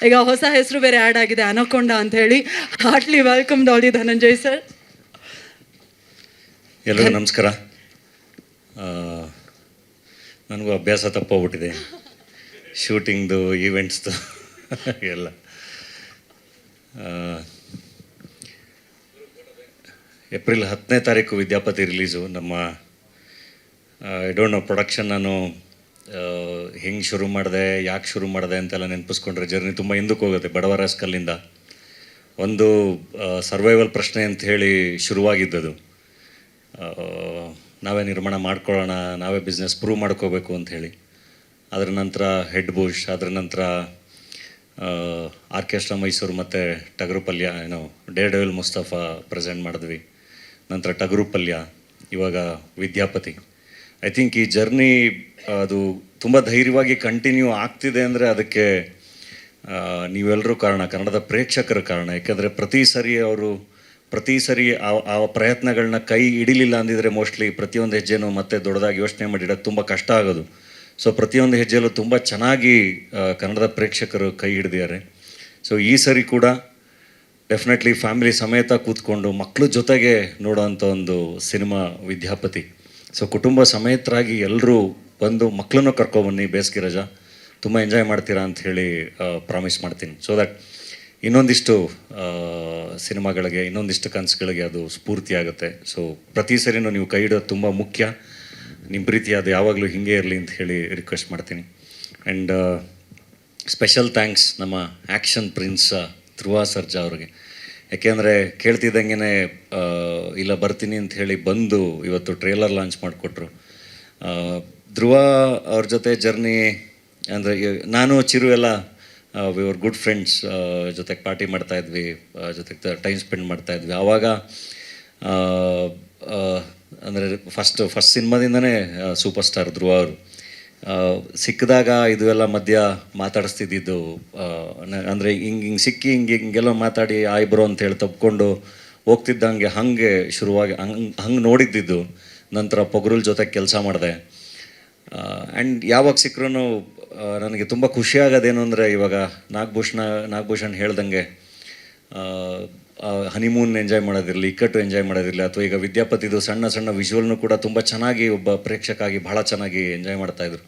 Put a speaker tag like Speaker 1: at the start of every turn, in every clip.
Speaker 1: ಈಗ ಹೊಸ ಹೆಸರು ಬೇರೆ ಆ್ಯಡ್ ಆಗಿದೆ, ಅನಕೊಂಡ ಅಂತ ಹೇಳಿ. Heartly welcome Daali Dhananjay sir.
Speaker 2: ಎಲ್ಲರಿಗೂ ನಮಸ್ಕಾರ. ನನಗೂ ಅಭ್ಯಾಸ ತಪ್ಪೋಗ್ಬಿಟ್ಟಿದೆ ಶೂಟಿಂಗ್ದು, ಈವೆಂಟ್ಸ್ದು ಎಲ್ಲ. ಏಪ್ರಿಲ್ 10ನೇ ತಾರೀಕು ವಿದ್ಯಾಪತಿ ರಿಲೀಸು. ನಮ್ಮ ಐ ಡೋಂಟ್ ನೋ ಪ್ರೊಡಕ್ಷನ್ ನಾನು ಹೆಂಗೆ ಶುರು ಮಾಡಿದೆ, ಯಾಕೆ ಶುರು ಮಾಡಿದೆ ಅಂತೆಲ್ಲ ನೆನಪಿಸ್ಕೊಂಡ್ರೆ ಜರ್ನಿ ತುಂಬ ಹಿಂದಕ್ಕೆ ಹೋಗುತ್ತೆ. ಬಡವರ ಸ್ಕಲ್ಲಿಂದ ಒಂದು ಸರ್ವೈವಲ್ ಪ್ರಶ್ನೆ ಅಂತ ಹೇಳಿ ಶುರುವಾಗಿದ್ದದು. ನಾವೇ ನಿರ್ಮಾಣ ಮಾಡ್ಕೊಳ್ಳೋಣ, ನಾವೇ ಬಿಸ್ನೆಸ್ ಪ್ರೂವ್ ಮಾಡ್ಕೋಬೇಕು ಅಂಥೇಳಿ. ಅದರ ನಂತರ ಹೆಡ್ ಬುಷ್, ಅದರ ನಂತರ ಆರ್ಕೆಸ್ಟ್ರಾ ಮೈಸೂರು ಮತ್ತು ಟಗರು ಪಲ್ಯ, ಏನೋ ಡೇರ್ ಡೆವಿಲ್ ಮುಸ್ತಫಾ ಪ್ರೆಸೆಂಟ್ ಮಾಡಿದ್ವಿ. ನಂತರ ಟಗರು ಪಲ್ಯ, ಇವಾಗ ವಿದ್ಯಾಪತಿ. ಐ ಥಿಂಕ್ ಈ ಜರ್ನಿ ಅದು ತುಂಬ ಧೈರ್ಯವಾಗಿ ಕಂಟಿನ್ಯೂ ಆಗ್ತಿದೆ ಅಂದರೆ ಅದಕ್ಕೆ ನೀವೆಲ್ಲರೂ ಕಾರಣ, ಕನ್ನಡದ ಪ್ರೇಕ್ಷಕರ ಕಾರಣ. ಯಾಕೆಂದರೆ ಪ್ರತಿ ಸರಿ ಆ ಪ್ರಯತ್ನಗಳನ್ನ ಕೈ ಹಿಡಿಲಿಲ್ಲ ಅಂದಿದ್ರೆ ಮೋಸ್ಟ್ಲಿ ಪ್ರತಿಯೊಂದು ಹೆಜ್ಜೆನೂ ಮತ್ತೆ ದೊಡ್ಡದಾಗಿ ಯೋಚನೆ ಮಾಡಿಡೋಕ್ಕೆ ತುಂಬ ಕಷ್ಟ ಆಗೋದು. ಸೊ ಪ್ರತಿಯೊಂದು ಹೆಜ್ಜೆಯಲ್ಲೂ ತುಂಬ ಚೆನ್ನಾಗಿ ಕನ್ನಡದ ಪ್ರೇಕ್ಷಕರು ಕೈ ಹಿಡಿದಿದ್ದಾರೆ. ಸೊ ಈ ಸರಿ ಕೂಡ ಡೆಫಿನೆಟ್ಲಿ ಫ್ಯಾಮಿಲಿ ಸಮೇತ ಕೂತ್ಕೊಂಡು ಮಕ್ಕಳ ಜೊತೆಗೆ ನೋಡೋವಂಥ ಒಂದು ಸಿನಿಮಾ ವಿದ್ಯಾಪತಿ. ಸೊ ಕುಟುಂಬ ಸಮೇತರಾಗಿ ಎಲ್ಲರೂ ಬಂದು ಮಕ್ಕಳನ್ನು ಕರ್ಕೊಬನ್ನಿ, ಬೇಸಿಗೆ ರಜಾ ತುಂಬ ಎಂಜಾಯ್ ಮಾಡ್ತೀರಾ ಅಂತ ಹೇಳಿ ಪ್ರಾಮಿಸ್ ಮಾಡ್ತೀನಿ. ಸೊ ದಟ್ ಇನ್ನೊಂದಿಷ್ಟು ಸಿನಿಮಾಗಳಿಗೆ, ಇನ್ನೊಂದಿಷ್ಟು ಕನಸುಗಳಿಗೆ ಅದು ಸ್ಫೂರ್ತಿ ಆಗುತ್ತೆ. ಸೊ ಪ್ರತಿ ಸರಿನೂ ನೀವು ಕೈ ಹಿಡೋದು ತುಂಬ ಮುಖ್ಯ. ನಿಮ್ಮ ಪ್ರೀತಿ ಅದು ಯಾವಾಗಲೂ ಹೀಗೆ ಇರಲಿ ಅಂತ ಹೇಳಿ ರಿಕ್ವೆಸ್ಟ್ ಮಾಡ್ತೀನಿ. ಆ್ಯಂಡ್ ಸ್ಪೆಷಲ್ ಥ್ಯಾಂಕ್ಸ್ ನಮ್ಮ ಆ್ಯಕ್ಷನ್ ಪ್ರಿನ್ಸ್ ಧ್ರುವ ಸರ್ಜಾ ಅವ್ರಿಗೆ. ಯಾಕೆಂದರೆ ಕೇಳ್ತಿದ್ದಂಗೆ ಇಲ್ಲ ಬರ್ತೀನಿ ಅಂತ ಹೇಳಿ ಬಂದು ಇವತ್ತು ಟ್ರೇಲರ್ ಲಾಂಚ್ ಮಾಡಿಕೊಟ್ರು. ಧ್ರುವ ಅವ್ರ ಜೊತೆ ಜರ್ನಿ ಅಂದರೆ ನಾನು ಚಿರು ಎಲ್ಲ ವಿ ವರ್ ಗುಡ್ ಫ್ರೆಂಡ್ಸ್, ಜೊತೆಗೆ ಪಾರ್ಟಿ ಮಾಡ್ತಾಯಿದ್ವಿ, ಜೊತೆಗೆ ಟೈಮ್ ಸ್ಪೆಂಡ್ ಮಾಡ್ತಾಯಿದ್ವಿ. ಆವಾಗ ಅಂದರೆ ಫಸ್ಟ್ ಸಿನಿಮಾದಿಂದನೇ ಸೂಪರ್ ಸ್ಟಾರ್ ಧ್ರುವ ಅವರು. ಸಿಕ್ಕಿದಾಗ ಇದು ಎಲ್ಲ ಮಧ್ಯ ಮಾತಾಡಿಸ್ತಿದ್ದು, ಅಂದರೆ ಹಿಂಗೆ ಸಿಕ್ಕಿ ಹಿಂಗೆಲ್ಲ ಮಾತಾಡಿ ಆಯ್ಬ್ರೋ ಅಂತ ಹೇಳಿ ತಪ್ಕೊಂಡು ಹೋಗ್ತಿದ್ದಂಗೆ ಹಾಗೆ ಶುರುವಾಗಿ ಹಂಗೆ ನೋಡಿದ್ದಿದ್ದು. ನಂತರ ಪೊಗರುಲ್ ಜೊತೆ ಕೆಲಸ ಮಾಡಿದೆ. ಆ್ಯಂಡ್ ಯಾವಾಗ ಸಿಕ್ಕರೂ ನನಗೆ ತುಂಬ ಖುಷಿಯಾಗೋದೇನು ಅಂದರೆ, ಇವಾಗ ನಾಗಭೂಷಣ್ ಹೇಳ್ದಂಗೆ ಹನಿಮೂನ್ ಎಂಜಾಯ್ ಮಾಡೋದಿರಲಿ, ಇಕ್ಕಟ್ಟು ಎಂಜಾಯ್ ಮಾಡೋದಿರಲಿ, ಅಥವಾ ಈಗ ವಿದ್ಯಾಪತಿದು ಸಣ್ಣ ಸಣ್ಣ ವಿಜುವಲ್ನು ಕೂಡ ತುಂಬ ಚೆನ್ನಾಗಿ ಒಬ್ಬ ಪ್ರೇಕ್ಷಕಾಗಿ ಭಾಳ ಚೆನ್ನಾಗಿ ಎಂಜಾಯ್ ಮಾಡ್ತಾಯಿದ್ರು.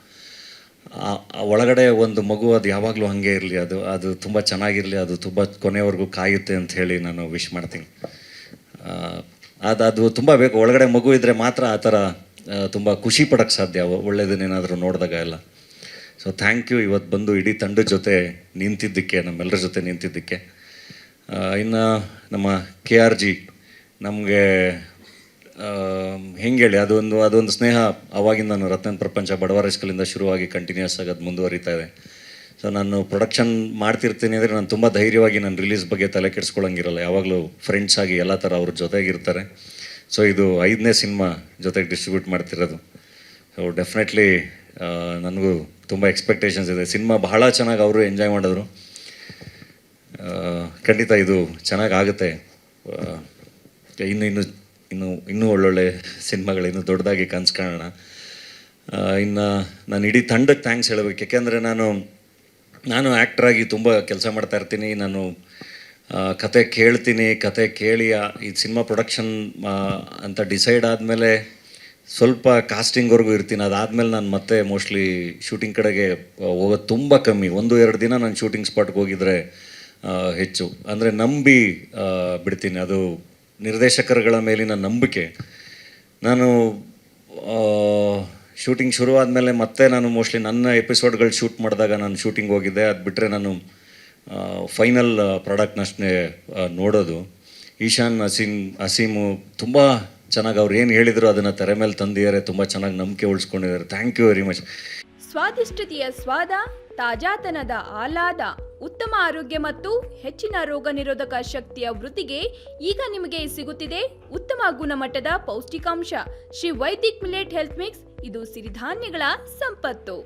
Speaker 2: ಒಳಗಡೆ ಒಂದು ಮಗು ಅದು ಯಾವಾಗಲೂ ಹಾಗೆ ಇರಲಿ, ಅದು ತುಂಬ ಚೆನ್ನಾಗಿರಲಿ, ಅದು ತುಂಬ ಕೊನೆವರೆಗೂ ಕಾಯುತ್ತೆ ಅಂತ ಹೇಳಿ ನಾನು ವಿಶ್ ಮಾಡ್ತೀನಿ. ಅದು ತುಂಬ ಬೇಕು. ಒಳಗಡೆ ಮಗು ಇದ್ದರೆ ಮಾತ್ರ ಆ ಥರ ತುಂಬ ಖುಷಿ ಪಡೋಕ್ಕೆ ಸಾಧ್ಯ, ಒಳ್ಳೆಯದನ್ನೇನಾದರೂ ನೋಡಿದಾಗ ಎಲ್ಲ. ಸೊ ಥ್ಯಾಂಕ್ ಯು ಇವತ್ತು ಬಂದು ಇಡೀ ತಂಡದ ಜೊತೆ ನಿಂತಿದ್ದಕ್ಕೆ, ನಮ್ಮೆಲ್ಲರ ಜೊತೆ ನಿಂತಿದ್ದಕ್ಕೆ. ಇನ್ನು ನಮ್ಮ KRG ನಮಗೆ ಹೆಂಗೆ ಹೇಳಿ, ಅದೊಂದು ಸ್ನೇಹ ಅವಾಗಿಂದ ನಾನು ರತ್ನನ್ ಪ್ರಪಂಚ ಬಡವರ ಸ್ಕಲಿಂದ ಶುರುವಾಗಿ ಕಂಟಿನ್ಯೂಸ್ ಆಗಿ ಅದು ಮುಂದುವರಿತಾ ಇದೆ. ಸೊ ನಾನು ಪ್ರೊಡಕ್ಷನ್ ಮಾಡ್ತಿರ್ತೀನಿ ಅಂದರೆ ನಾನು ತುಂಬ ಧೈರ್ಯವಾಗಿ ನಾನು ರಿಲೀಸ್ ಬಗ್ಗೆ ತಲೆ ಕೆಡಿಸ್ಕೊಳ್ಳೋಂಗಿರಲ್ಲ. ಯಾವಾಗಲೂ ಫ್ರೆಂಡ್ಸ್ ಆಗಿ ಎಲ್ಲ ಥರ ಅವ್ರ ಜೊತೆಗಿರ್ತಾರೆ. ಸೊ ಇದು 5ನೇ ಸಿನಿಮಾ ಜೊತೆಗೆ ಡಿಸ್ಟ್ರಿಬ್ಯೂಟ್ ಮಾಡ್ತಿರೋದು. ಸೊ ಡೆಫಿನೆಟ್ಲಿ ನನಗೂ ತುಂಬ ಎಕ್ಸ್ಪೆಕ್ಟೇಷನ್ಸ್ ಇದೆ. ಸಿನಿಮಾ ಬಹಳ ಚೆನ್ನಾಗಿ ಅವರು ಎಂಜಾಯ್ ಮಾಡಿದ್ರು. ಖಂಡಿತ ಇದು ಚೆನ್ನಾಗಾಗುತ್ತೆ. ಇನ್ನೂ ಒಳ್ಳೊಳ್ಳೆ ಸಿನಿಮಾಗಳು, ಇನ್ನೂ ದೊಡ್ಡದಾಗಿ ಕನಸು ಕಾಣೋಣ. ಇನ್ನು ನಾನು ಇಡೀ ತಂಡಕ್ಕೆ ಥ್ಯಾಂಕ್ಸ್ ಹೇಳಬೇಕು. ಯಾಕೆಂದರೆ ನಾನು ಆ್ಯಕ್ಟ್ರಾಗಿ ತುಂಬ ಕೆಲಸ ಮಾಡ್ತಾ ಇರ್ತೀನಿ. ನಾನು ಕತೆ ಕೇಳ್ತೀನಿ, ಕತೆ ಕೇಳಿ ಈ ಸಿನಿಮಾ ಪ್ರೊಡಕ್ಷನ್ ಅಂತ ಡಿಸೈಡ್ ಆದಮೇಲೆ ಸ್ವಲ್ಪ ಕಾಸ್ಟಿಂಗ್ವರೆಗೂ ಇರ್ತೀನಿ. ಅದಾದಮೇಲೆ ನಾನು ಮತ್ತೆ ಮೋಸ್ಟ್ಲಿ ಶೂಟಿಂಗ್ ಕಡೆಗೆ ಹೋಗೋದು ತುಂಬ ಕಮ್ಮಿ. 1-2 ದಿನ ನಾನು ಶೂಟಿಂಗ್ ಸ್ಪಾಟ್ಗೆ ಹೋಗಿದ್ರೆ ಹೆಚ್ಚು. ಅಂದರೆ ನಂಬಿ ಬಿಡ್ತೀನಿ. ಅದು ನಿರ್ದೇಶಕರುಗಳ ಮೇಲಿನ ನಂಬಿಕೆ. ನಾನು ಶೂಟಿಂಗ್ ಶುರುವಾದಮೇಲೆ ಮತ್ತೆ ನಾನು ಮೋಸ್ಟ್ಲಿ ನನ್ನ ಎಪಿಸೋಡ್ಗಳು ಶೂಟ್ ಮಾಡಿದಾಗ ನಾನು ಶೂಟಿಂಗ್ ಹೋಗಿದ್ದೆ. ಅದು ಬಿಟ್ಟರೆ ನಾನು ಫೈನಲ್ ಪ್ರಾಡಕ್ಟ್ನಷ್ಟೇ ನೋಡೋದು. ಈಶಾನ್ ಅಸೀಮು ತುಂಬ ಚೆನ್ನಾಗಿ ಅವ್ರು ಏನು ಹೇಳಿದ್ರು ಅದನ್ನು ತೆರೆ ಮೇಲೆ ತಂದಿದ್ದಾರೆ. ತುಂಬ ಚೆನ್ನಾಗಿ ನಂಬಿಕೆ ಉಳಿಸ್ಕೊಂಡಿದ್ದಾರೆ. Thank you very much.
Speaker 3: ಸ್ವಾದಿಷ್ಟತೆಯ ಸ್ವಾದ, ತಾಜಾತನದ ಆಹ್ಲಾದ, ಉತ್ತಮ ಆರೋಗ್ಯ ಮತ್ತು ಹೆಚ್ಚಿನ ರೋಗ ನಿರೋಧಕ ಶಕ್ತಿಯ ವೃದ್ಧಿಗೆ ಈಗ ನಿಮಗೆ ಸಿಗುತ್ತಿದೆ ಉತ್ತಮ ಗುಣಮಟ್ಟದ ಪೌಷ್ಟಿಕಾಂಶ. Shri Vaidik millet health mix. ಇದು ಸಿರಿಧಾನ್ಯಗಳ ಸಂಪತ್ತು.